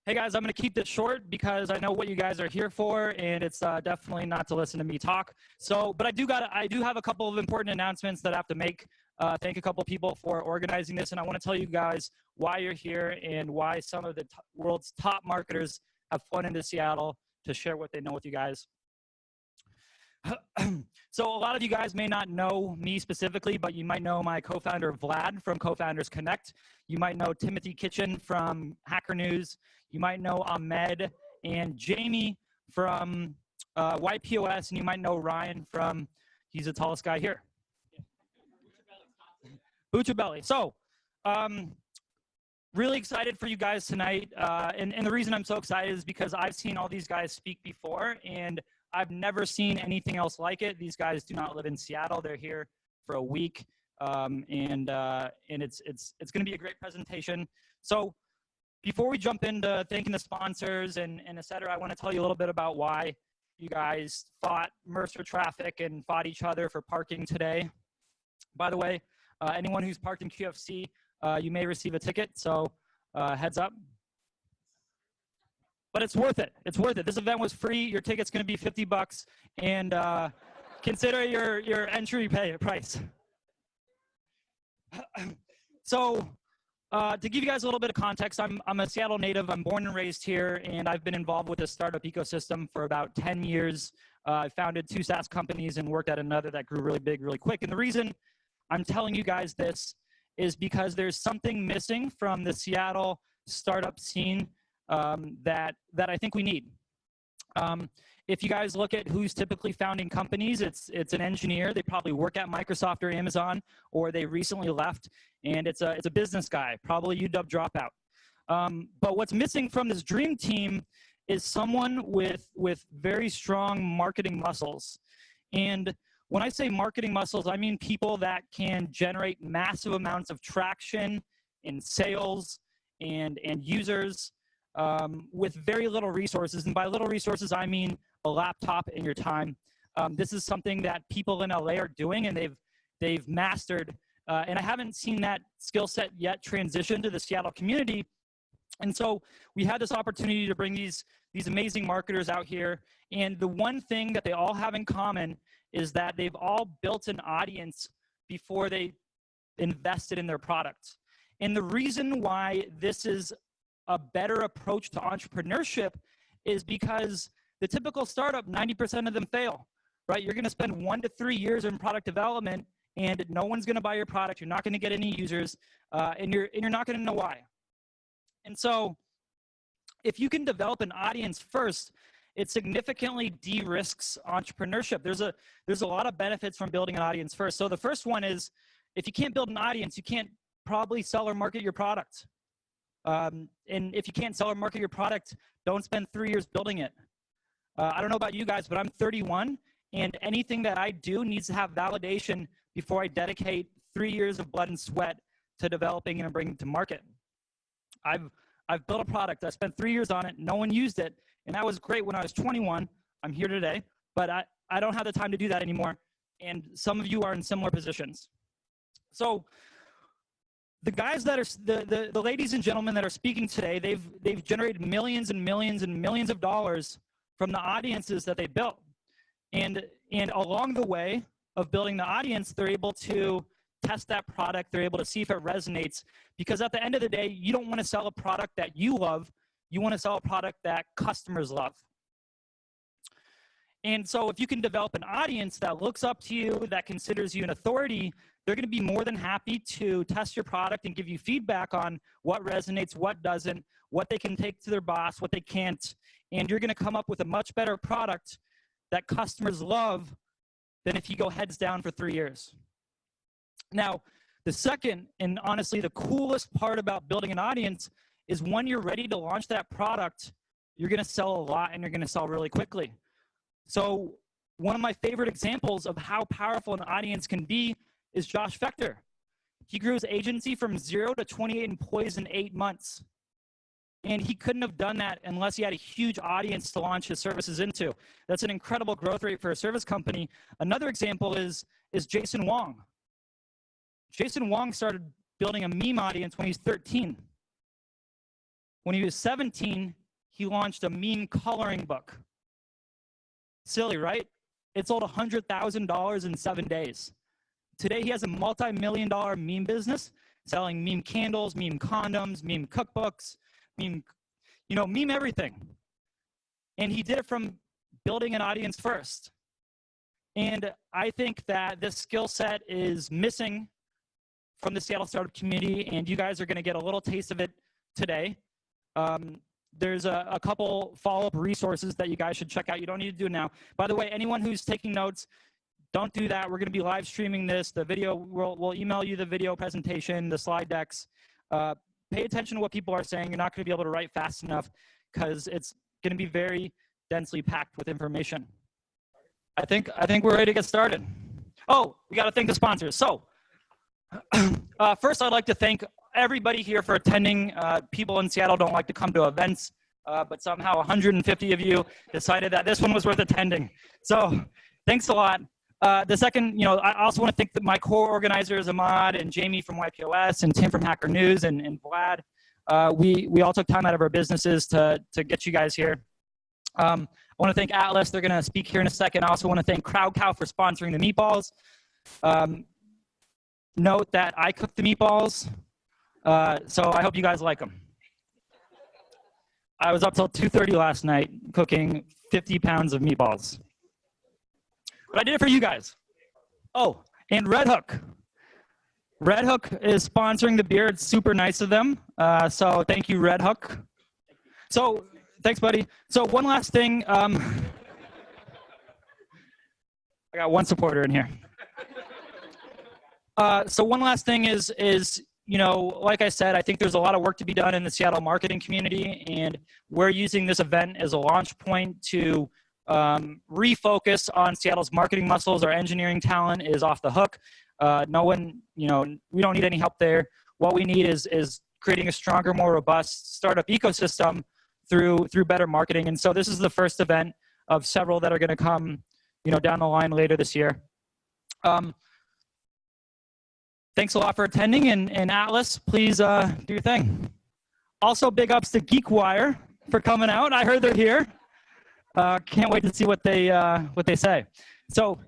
Hey guys, I'm going to keep this short because I know what you guys are here for, and it's definitely not to listen to me talk. But I do have a couple of important announcements that I have to make. Thank a couple people for organizing this, and I want to tell you guys why you're here and why some of the world's top marketers have flown into Seattle to share what they know with you guys. So a lot of you guys may not know me specifically, but you might know my co-founder Vlad from Co-Founders Connect. You might know Timothy Kitchen from Hacker News. You might know Ahmed and Jamie from YPOS, and you might know Ryan from, he's the tallest guy here. Belly. So, really excited for you guys tonight. And the reason I'm so excited is because I've seen all these guys speak before, and I've never seen anything else like it. These guys do not live in Seattle. They're here for a week, and it's going to be a great presentation. So before we jump into thanking the sponsors and et cetera, I want to tell you a little bit about why you guys fought Mercer Traffic and fought each other for parking today. By the way, anyone who's parked in QFC, you may receive a ticket, so heads up. But it's worth it. It's worth it. This event was free. Your ticket's going to be $50, and consider your entry price. So to give you guys a little bit of context, I'm a Seattle native. I'm born and raised here, and I've been involved with the startup ecosystem for about 10 years. I founded 2 SaaS companies and worked at another that grew really big, really quick. And the reason I'm telling you guys this is because there's something missing from the Seattle startup scene that I think we need. If you guys look at who's typically founding companies, it's an engineer. They probably work at Microsoft or Amazon, or they recently left, and it's a business guy, probably UW dropout. But what's missing from this dream team is someone with very strong marketing muscles. And when I say marketing muscles, I mean people that can generate massive amounts of traction in sales and users with very little resources. And by little resources, I mean a laptop and your time. This is something that people in LA are doing, and they've mastered. And I haven't seen that skill set yet transition to the Seattle community. And so we had this opportunity to bring these amazing marketers out here. And the one thing that they all have in common is that they've all built an audience before they invested in their product. And the reason why this is a better approach to entrepreneurship is because the typical startup, 90% of them fail, right? You're going to spend 1 to 3 years in product development, and no one's going to buy your product. You're not going to get any users, and you're not going to know why. And so if you can develop an audience first, it significantly de-risks entrepreneurship. There's a lot of benefits from building an audience first. So the first one is, if you can't build an audience, you can't probably sell or market your product. And if you can't sell or market your product, don't spend 3 years building it. I don't know about you guys, but I'm 31, and anything that I do needs to have validation before I dedicate 3 years of blood and sweat to developing and bringing it to market. I've built a product. I spent 3 years on it. No one used it, and that was great when I was 21. I'm here today, but I don't have the time to do that anymore, and some of you are in similar positions. So the guys that are the ladies and gentlemen that are speaking today, they've generated millions and millions and millions of dollars from the audiences that they built. And along the way of building the audience, they're able to test that product. They're able to see if it resonates, because at the end of the day, you don't want to sell a product that you love. You want to sell a product that customers love. And so if you can develop an audience that looks up to you, that considers you an authority, they're going to be more than happy to test your product and give you feedback on what resonates, what doesn't, what they can take to their boss, what they can't. And you're going to come up with a much better product that customers love than if you go heads down for 3 years. Now, the second, and honestly the coolest part about building an audience, is when you're ready to launch that product, you're going to sell a lot and you're going to sell really quickly. So one of my favorite examples of how powerful an audience can be is Josh Fechter. He grew his agency from 0 to 28 employees in 8 months. And he couldn't have done that unless he had a huge audience to launch his services into. That's an incredible growth rate for a service company. Another example is Jason Wong. Jason Wong started building a meme audience when he was 13. When he was 17, he launched a meme coloring book. Silly, right? It sold $100,000 in 7 days. Today, he has a multi-million-dollar meme business, selling meme candles, meme condoms, meme cookbooks, meme everything. And he did it from building an audience first. And I think that this skill set is missing from the Seattle startup community, and you guys are going to get a little taste of it today. There's a couple follow-up resources that you guys should check out. You don't need to do it now. By the way, anyone who's taking notes, don't do that. We're going to be live streaming this. The video, we'll email you the video presentation, the slide decks. Pay attention to what people are saying. You're not going to be able to write fast enough because it's going to be very densely packed with information. I think we're ready to get started. Oh, we got to thank the sponsors. So first, I'd like to thank everybody here for attending. People in Seattle don't like to come to events, but somehow 150 of you decided that this one was worth attending. So thanks a lot. The second, I also want to thank my core organizers, Ahmad and Jamie from YPOS and Tim from Hacker News and Vlad. We all took time out of our businesses to get you guys here. I want to thank Atlas. They're going to speak here in a second. I also want to thank CrowdCow for sponsoring the meatballs. Note that I cooked the meatballs, so I hope you guys like them. I was up till 2:30 last night cooking 50 pounds of meatballs. But I did it for you guys. Oh, and Red Hook. Red Hook is sponsoring the beer. It's super nice of them. So thank you, Red Hook. So thanks, buddy. So one last thing. I got one supporter in here. So one last thing is, like I said, I think there's a lot of work to be done in the Seattle marketing community, and we're using this event as a launch point to refocus on Seattle's marketing muscles. Our engineering talent is off the hook. No one, we don't need any help there. What we need is creating a stronger, more robust startup ecosystem through better marketing. And so this is the first event of several that are going to come, down the line later this year. Thanks a lot for attending, and Atlas, please do your thing. Also, big ups to GeekWire for coming out. I heard they're here. Can't wait to see what they say. So